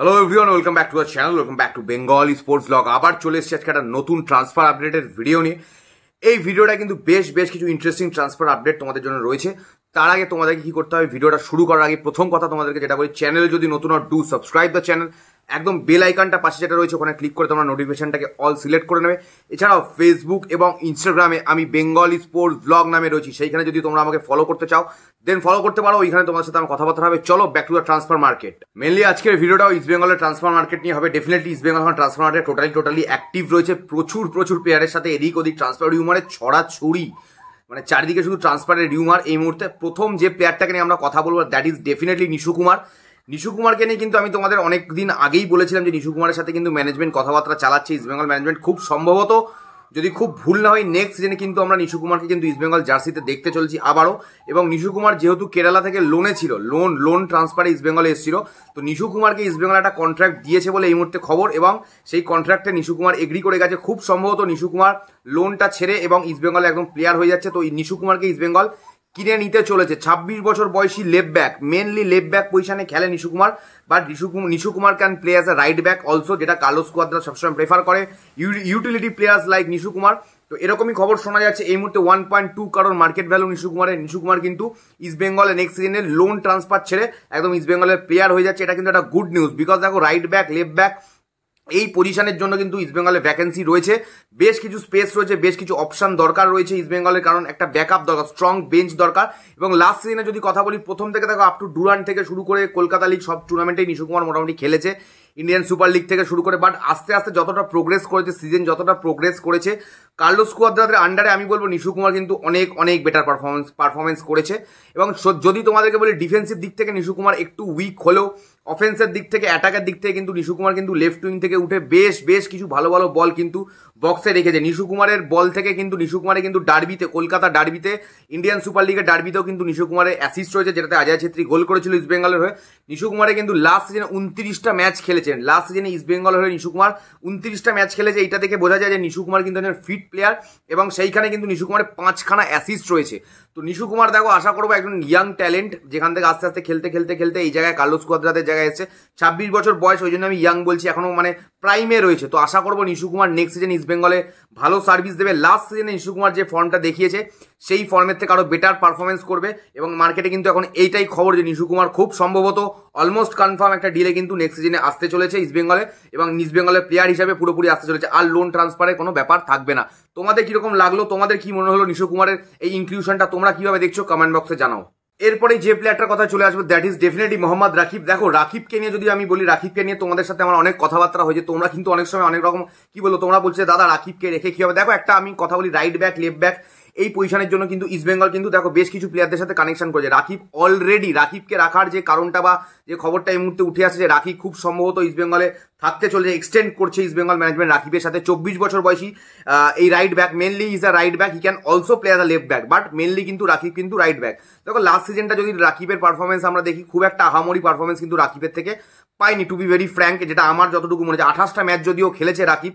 Hello everyone, welcome back to our channel, welcome back to Bengali sports blog. আবার চলে এসেছে আজকে একটা নতুন ট্রান্সফার আপডেটের ভিডিও নিয়ে। এই ভিডিওটা কিন্তু বেশ কিছু ইন্টারেস্টিং ট্রান্সফার আপডেট তোমাদের জন্য রয়েছে। তার আগে তোমাদেরকে কি করতে হবে, ভিডিওটা শুরু করার আগে প্রথম কথা তোমাদেরকে যেটা বলি, চ্যানেলে যদি নতুন ডু সাবস্ক্রাইব দ্য চ্যানেল। একদম বেল আইকনটা পাশে যেটা রয়েছে ওখানে ক্লিক করে তোমরা নোটিফিকেশনটাকে অল সিলেক্ট করে নেবে। এছাড়াও ফেসবুক এবং ইনস্টাগ্রামে আমি বেঙ্গলি স্পোর্টস ব্লগ নামে রয়েছি, সেইখানে যদি তোমরা আমাকে ফলো করতে চাও দেন ফলো করতে পারো। ওইখানে তোমার সাথে আমার কথাবার্তা হবে। চলো back to the transfer market. Mainly আজকের ভিডিওটাও ইস্ট বেঙ্গলের ট্রান্সফার মার্কেট নিয়ে হবে। Definitely east Bengal transfer market totally active রয়েছে। প্রচুর প্লেয়ারের সাথে এদিক ওদিক ট্রান্সফার রিউমারের ছড়াছড়ি, মানে চারিদিকে শুধু ট্রান্সফারের রিউমার। এই মুহূর্তে প্রথম যে প্লেয়ারটাকে নিয়ে আমরা কথা বলবো that is definitely Nishu Kumar. Nishu কুমারকে নিয়ে কিন্তু আমি তোমাদের অনেক দিন আগেই বলেছিলাম যে নিশু কুমারের সাথে কিন্তু ম্যানেজমেন্ট কথাবার্তা চালাচ্ছে ইস্ট বেঙ্গল ম্যানেজমেন্ট। খুব সম্ভবত যদি খুব ভুল না হয় নেক্সট সিজনে কিন্তু আমরা নিশু কুমারকে কিন্তু ইস্ট বেঙ্গল জার্সিতে দেখতে চলছি আবারও। এবং নিশু কুমার যেহেতু কেরালা থেকে লোনে ছিল, লোন ট্রান্সফারে ইস্ট বেঙ্গলে এসেছিল, তো নিশু কুমারকে ইস্ট বেঙ্গল একটা কন্ট্রাক্ট দিয়েছে বলে এই মুহূর্তে খবর। এবং সেই কন্ট্রাক্টে নিশু কুমার এগ্রি করে গেছে। খুব সম্ভবত নিশু কুমার লোনটা ছেড়ে এবং ইস্ট বেঙ্গলে একদম প্লেয়ার হয়ে যাচ্ছে। তো নিশু কুমারকে ইস্ট বেঙ্গল কিনে নিতে চলেছে। 26 বছর বয়সী left back, mainly left back পজিশনে খেলে Nishu Kumar, but Nishu Kumar can play as a right back also, যেটা কার্লোস কুয়াদ্রা সবসময় প্রেফার করে utility players like Nishu Kumar. তো এরকমই খবর শোনা যাচ্ছে এই মুহূর্তে 1.2 করোড় মার্কেট ভ্যালু নিশু কুমারের। নিশু কুমার কিন্তু ইস্ট বেঙ্গলে নেক্সট সিজনে লোন ট্রান্সফার ছেড়ে একদম ইস্ট বেঙ্গলের প্লেয়ার হয়ে যাচ্ছে। এটা কিন্তু একটা গুড নিউজ, বিকজ দেখো রাইট ব্যাক লেফট ব্যাক এই পজিশনের জন্য কিন্তু ইস্ট বেঙ্গলে ভ্যাকেন্সি রয়েছে, বেশ কিছু স্পেস রয়েছে, বেশ কিছু অপশন দরকার রয়েছে ইস্ট বেঙ্গলের। কারণ একটা ব্যাকআপ দরকার, স্ট্রং বেঞ্চ দরকার। এবং লাস্ট সিজনে যদি কথা বলি, প্রথম থেকে দেখো আপ টু ডুরান্ট থেকে শুরু করে কলকাতা লিগ সব টুর্নামেন্টেই নিশু কুমার মোটামুটি খেলেছে, ইন্ডিয়ান সুপার লিগ থেকে শুরু করে। বাট আস্তে আস্তে যতটা প্রোগ্রেস করেছে, সিজন যতটা প্রোগ্রেস করেছে কার্লোস কুয়াদ্রাদের আন্ডারে, আমি বলবো নিশু কুমার কিন্তু অনেক বেটার পারফরমেন্স করেছে। এবং যদি তোমাদেরকে বলি ডিফেন্সিভ দিক থেকে নিশু কুমার একটু উইক হলেও অফেন্সের দিক থেকে, অ্যাটাকের দিক থেকে কিন্তু নিশু কুমার কিন্তু লেফট উইং থেকে উঠে বেশ কিছু ভালো বল কিন্তু বক্সে রেখেছে। নিশু কুমারের বল থেকে কিন্তু নিশু কুমারের কিন্তু ডার্বিতে, কলকাতা ডার্বিতে, ইন্ডিয়ান সুপার লিগের ডার্বিতেও কিন্তু নিশু কুমারের অ্যাসিস্ট রয়েছে, যেটাতে অজয় ছেত্রী গোল করেছিল ইস্ট বেঙ্গলের হয়ে। নিশু কুমারে কিন্তু লাস্ট সিজনে 29টা ম্যাচ খেলেছেন। লাস্ট সিজনে ইস্ট বেঙ্গলের হয়ে নিশু কুমার 29টা ম্যাচ খেলেছে। এইটা থেকে বোঝা যায় যে নিশু কুমার কিন্তু একজন ফিট প্লেয়ার এবং সেইখানে কিন্তু নিশু কুমারের 5খানা অ্যাসিস্ট রয়েছে। তো নিশু কুমার দেখো, আশা করবো একজন ইয়াং ট্যালেন্ট, যেখান থেকে আস্তে আস্তে খেলতে এই জায়গায় কার্লোস কুয়াদ্রাদের জায়গায় এসেছে। 26 বছর বয়স, ওই জন্য আমি ইয়াং বলছি, এখনো মানে প্রাইমে রয়েছে। তো আশা করবো Nishu Kumar next season east বেঙ্গলে ভালো সার্ভিস দেবে। লাস্ট সিজনে নিশু কুমার যে ফর্মটা দেখিয়েছে সেই ফর্মের থেকে আরো বেটার পারফরমেন্স করবে। এবং মার্কেটে কিন্তু এখন এইটাই খবর যে নিশু কুমার খুব সম্ভবত অলমোস্ট কনফার্ম একটা ডিলে কিন্তু নেক্সট সিজনে আসতে চলেছে ইস্ট বেঙ্গলে, এবং ইস্ট বেঙ্গলের প্লেয়ার হিসাবে পুরোপুরি আসতে চলেছে। আর লোন ট্রান্সফারের কোনো ব্যাপার থাকবে না। তোমাদের কিরকম লাগলো, তোমাদের কি মনে হলো নিশু কুমারের এই ইনক্লুশনটা, তোমরা কিভাবে দেখছো কমেন্ট বক্সে জানাও। এরপরে যে প্লেয়ারটার কথা চলে আসবে that is definitely Mohammad Rakib. দেখো রাকিবকে নিয়ে যদি আমি বলি, রাকিবকে নিয়ে তোমাদের সাথে আমার অনেক কথাবার্তা হয়েছে। তোমরা কিন্তু অনেক সময় অনেক রকম কি বলো, তোমরা বলছে দাদা রাকিবকে রেখে কি হবে। দেখো একটা আমি কথা বলি, রাইট ব্যাক লেফট ব্যাক এই পজিশনের জন্য কিন্তু ইস্ট বেঙ্গল কিন্তু দেখো বেশ কিছু প্লেয়ারদের সাথে কানেকশন করেছে। রাকিব অলরেডি, রাকিবকে রাখার যে কারণটা বা যে খবরটা এই মুহূর্তে উঠে আসছে যে রাকিব খুব সম্ভবত ইস্ট বেঙ্গলে থাকতে চলেছে, এক্সটেন্ড করছে ইস্ট বেঙ্গল ম্যানেজমেন্ট রাকিবের সাথে। 24 বছর বয়সী এই right back, mainly is a right back, he can also play as a left back, but mainly কিন্তু রাকিব কিন্তু রাইট ব্যাক। দেখো লাস্ট সিজনটা যদি রাকিবের পারফরমেন্স আমরা দেখি, খুব একটা আহামরি পারফরমেন্স কিন্তু রাকিবের থেকে পাইনি, টু বি ভেরি ফ্র্যাঙ্ক। যেটা আমার যতটুকু মনে হচ্ছে, 28টা ম্যাচ যদিও খেলেছে রাকিব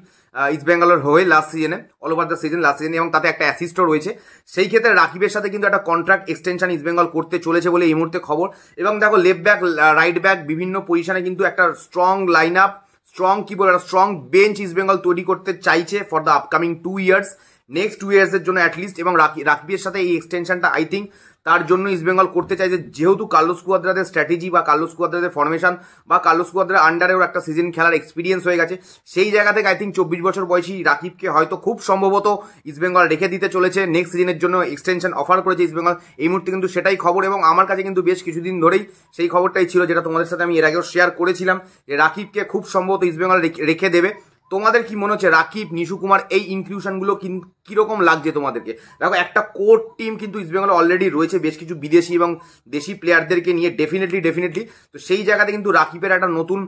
ইস্ট বেঙ্গলের হয়ে লাস্ট সিজনে, all over the season last সিজনে, এবং তাতে একটা অ্যাসিস্টও রয়েছে। সেই ক্ষেত্রে রাকিবের সাথে কিন্তু একটা কন্ট্রাক্ট এক্সটেনশন ইস্ট বেঙ্গল করতে চলেছে বলে এই মুহূর্তে খবর। এবং দেখো লেফট ব্যাক রাইট ব্যাক বিভিন্ন পজিশনে কিন্তু একটা strong line up, strong bench east Bengal তৈরি করতে চাইছে for the upcoming 2 years, next 2 ইয়ার্সের জন্য অ্যাটলিস্ট। এবং রাকিবের সাথে এই এক্সটেনশনটা আই থিঙ্ক তার জন্য ইস্ট বেঙ্গল করতে চাইছে, যেহেতু কার্লোস কুয়াদ্রাদের স্ট্র্যাটেজি বা কার্লোস কুয়াদ্রাদের ফরমেশন বা কার্লোস কুয়াদ্রার আন্ডারেও একটা সিজন খেলার এক্সপিরিয়েন্স হয়ে গেছে। সেই জায়গা থেকে আই থিঙ্ক 24 বছর বয়সী রাকিবকে হয়তো খুব সম্ভবত ইস্ট বেঙ্গল রেখে দিতে চলেছে, নেক্সট সিজনের জন্য এক্সটেনশন অফার করেছে ইস্ট বেঙ্গল। এই মুহূর্তে কিন্তু সেটাই খবর, এবং আমার কাছে কিন্তু বেশ কিছুদিন ধরেই সেই খবরটাই ছিল, যেটা তোমাদের সাথে আমি এর আগেও শেয়ার করেছিলাম, যে রাকিবকে খুব সম্ভবত ইস্ট বেঙ্গল রেখে দেবে। তোমাদের কি মনে হচ্ছে রাকিব, নিশু কুমার এই ইনক্লুশনগুলো কিরকম লাগছে তোমাদেরকে? দেখো একটা কোর টিম কিন্তু ইস্ট বেঙ্গলে অলরেডি রয়েছে, বেশ কিছু বিদেশি এবং দেশি প্লেয়ারদেরকে নিয়ে ডেফিনেটলি। তো সেই জায়গাতে কিন্তু রাকিবের একটা নতুন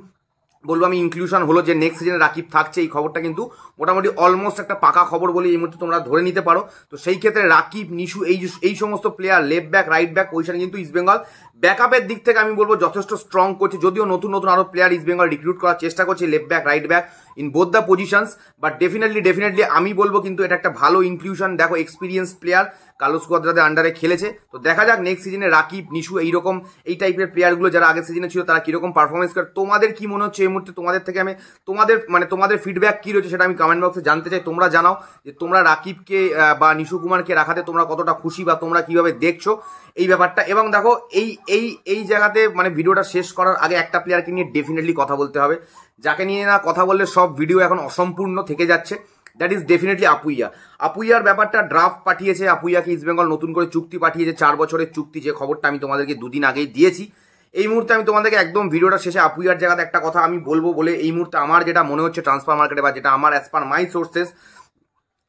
বলবো আমি ইনক্লুশন হলো, যে নেক্সট সিজনে রাকিব থাকছে। এই খবরটা কিন্তু মোটামুটি অলমোস্ট একটা পাকা খবর বলে এই মুহূর্তে তোমরা ধরে নিতে পারো। তো সেই ক্ষেত্রে রাকিব, নিশু এই সমস্ত player left back right back পজিশনে কিন্তু ইস্ট বেঙ্গল ব্যাকআপের দিক থেকে আমি বলবো যথেষ্ট স্ট্রং করছে, যদিও নতুন নতুন আরো প্লেয়ার ইস্ট বেঙ্গল রিক্রুট করার চেষ্টা করছে, left back right back in both the positions, but definitely আমি বলবো কিন্তু এটা একটা ভালো ইনক্লুশন। দেখো এক্সপিরিয়েন্স প্লেয়ার কার্লোস কোয়াদ্রাদের আন্ডারে খেলেছে, তো দেখা যাক নেক্সট সিজনে রাকিব, নিশু এইরকম এই টাইপের প্লেয়ারগুলো যারা আগের সিজনে ছিল তারা কিরকম পারফরমেন্স করে। তোমাদের কি মনে হচ্ছে এই মুহূর্তে? তোমাদের থেকে আমি তোমাদের ফিডব্যাক কি রয়েছে সেটা আমি কমেন্ট বক্সে জানতে চাই। তোমরা জানাও যে তোমরা রাকিবকে বা নিশু কুমারকে রাখাতে তোমরা কতটা খুশি বা তোমরা কিভাবে দেখছো এই ব্যাপারটা। এবং দেখো এই জায়গাতে মানে ভিডিওটা শেষ করার আগে একটা প্লেয়ারকে নিয়ে ডেফিনেটলি কথা বলতে হবে, যাকে নিয়ে না কথা বললে সব ভিডিও এখন অসম্পূর্ণ থেকে যাচ্ছে। That is definitely Apuia. আপুইয়ার ব্যাপারটা ড্রাফট পাঠিয়েছে, আপুইয়াকে ইস্ট বেঙ্গল নতুন করে চুক্তি পাঠিয়েছে, 4 বছরের চুক্তি, যে খবরটা আমি তোমাদেরকে 2 দিন আগেই দিয়েছি। এই মুহূর্তে আমি তোমাদেরকে একদম ভিডিওটা শেষে আপুইয়ার জায়গাতে একটা কথা আমি বলবো বলে এই মুহূর্তে আমার যেটা মনে হচ্ছে ট্রান্সফার মার্কেটে, বা যেটা আমার অ্যাজ পার মাই সোর্সেস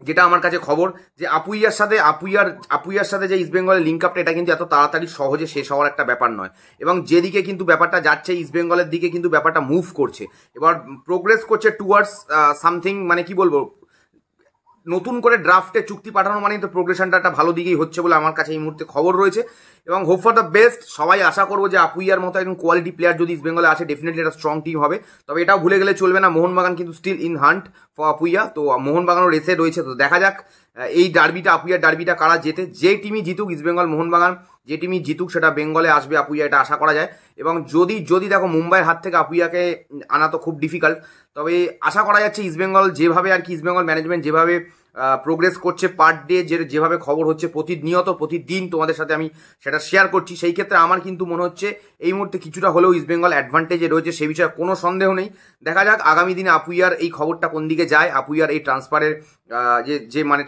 যেটা আমার কাছে খবর, যে আপুইয়ার সাথে যে ইস্ট বেঙ্গলের লিঙ্ক আপটা এটা কিন্তু এত তাড়াতাড়ি সহজে শেষ হওয়ার একটা ব্যাপার নয়। এবং যেদিকে কিন্তু ব্যাপারটা যাচ্ছে ইস্ট বেঙ্গলের দিকে কিন্তু ব্যাপারটা মুভ করছে, এবার প্রোগ্রেস করছে টুয়ার্ডস সামথিং, মানে কি বলবো, নতুন করে ড্রাফটে চুক্তি পাঠানো মানে তো প্রোগ্রেশনটা একটা ভালো দিকেই হচ্ছে বলে আমার কাছে এই মুহূর্তে খবর রয়েছে। এবং হোপ ফর দ্য বেস্ট। সবাই আশা করবো যে আপুইয়ার মতো একজন কোয়ালিটি প্লেয়ার যদি ইস্ট বেঙ্গলে আসে ডেফিনেটলি একটা স্ট্রং টিম হবে। তবে এটাও ভুলে গেলে চলবে না, মোহনবাগান কিন্তু still in hunt for Apuia, তো মোহনবাগানও রেসে রয়েছে। তো দেখা যাক এই ডার্বিটা, আপুইয়ার ডার্বিটা কারা জেতে। যে টিমই জিতুক ইস্ট বেঙ্গল মোহনবাগান, যে টিমই জিতুক সেটা বেঙ্গলে আসবে আপুইয়া, এটা আশা করা যায়। এবং যদি দেখো মুম্বাইয়ের হাত থেকে আপুইয়াকে আনা তো খুব ডিফিকাল্ট, তবে আশা করা যাচ্ছে ইস্ট বেঙ্গল যেভাবে আর কি ইস্ট বেঙ্গল ম্যানেজমেন্ট যেভাবে প্রোগ্রেস করছে পার ডে, যেভাবে খবর হচ্ছে প্রতিদিন তোমাদের সাথে আমি সেটা শেয়ার করছি, সেই ক্ষেত্রে আমার কিন্তু মনে হচ্ছে এই মুহূর্তে কিছুটা হলেও ইস্ট বেঙ্গল অ্যাডভান্টেজে রয়েছে, সে বিষয়ে কোনো সন্দেহ নেই। দেখা যাক আগামী দিনে আপুইয়ার এই খবরটা কোন দিকে যায়, আপুইয়ার এই ট্রান্সফারের যে মানে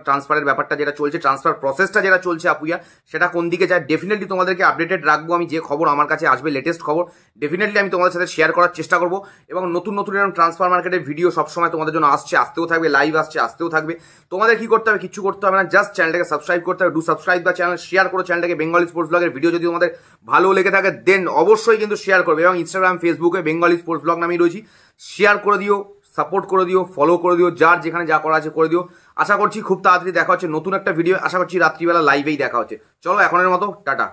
ট্রান্সফারের ব্যাপারটা যেটা চলছে, ট্রান্সফার প্রসেসটা যেটা চলছে আপুইয়ার, সেটা কোন দিকে যায় ডেফিনেটলি তোমাদেরকে আপডেটেড রাখবো। আমি যে খবর আমার কাছে আসবে লেটেস্ট খবর ডেফিনেটলি আমি তোমাদের সাথে শেয়ার করার চেষ্টা করবো। এবং নতুন এরকম ট্রান্সফার মার্কেটের ভিডিও সবসময় তোমাদের জন্য আসতেও থাকবে, লাইভ আসতেও থাকবে। তোমাদের কি করতে হবে? কিছু করতে হবে না, জাস্ট চ্যানেলটাকে সাবস্ক্রাইব করতে হবে। সাবস্ক্রাইব বা চ্যানেল শেয়ার করো চ্যানেলটাকে। বেঙ্গলি স্পোর্টস ব্লগের ভিডিও যদি তোমাদের ভালো লেগে থাকে দেন অবশ্যই কিন্তু শেয়ার করবে। এবং ইনস্টাগ্রাম ফেসবুকে বেঙ্গলি স্পোর্টস ব্লগ নামেই রয়েছি, শেয়ার করে দিও, সাপোর্ট করে দিও, ফলো করে দিও, যার যেখানে যা করা আছে করে দিও। আশা করছি খুব তাড়াতাড়ি দেখা হচ্ছে নতুন একটা ভিডিও, আশা করছি রাত্রিবেলা লাইভেই দেখা হচ্ছে। চলো এখনের মতো টাটা।